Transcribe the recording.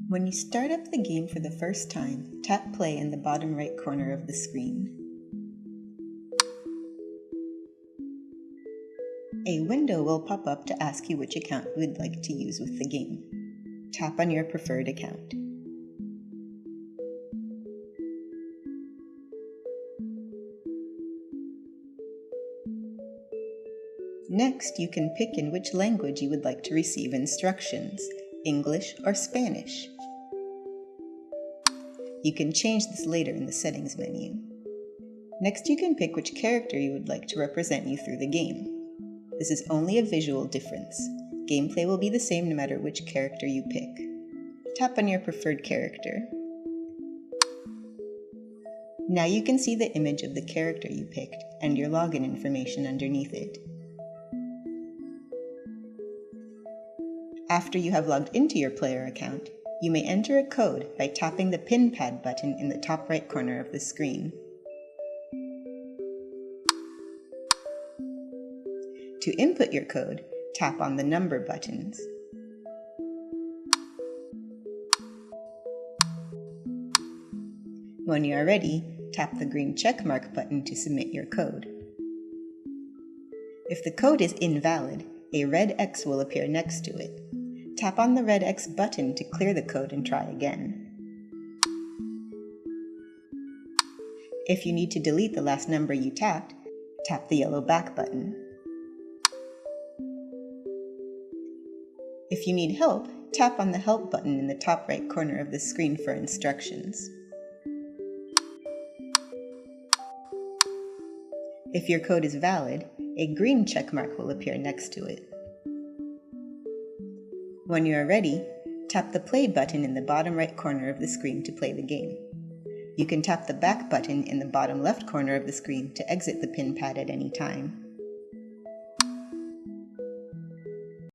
When you start up the game for the first time, tap play in the bottom right corner of the screen. A window will pop up to ask you which account you would like to use with the game. Tap on your preferred account. Next, you can pick in which language you would like to receive instructions, English or Spanish. You can change this later in the settings menu. Next, you can pick which character you would like to represent you through the game. This is only a visual difference. Gameplay will be the same no matter which character you pick. Tap on your preferred character. Now you can see the image of the character you picked and your login information underneath it. After you have logged into your player account, you may enter a code by tapping the PinPad button in the top right corner of the screen. To input your code, tap on the number buttons. When you are ready, tap the green checkmark button to submit your code. If the code is invalid, a red X will appear next to it. Tap on the red X button to clear the code and try again. If you need to delete the last number you tapped, tap the yellow back button. If you need help, tap on the help button in the top right corner of the screen for instructions. If your code is valid, a green checkmark will appear next to it. When you are ready, tap the play button in the bottom right corner of the screen to play the game. You can tap the back button in the bottom left corner of the screen to exit the PinPad at any time.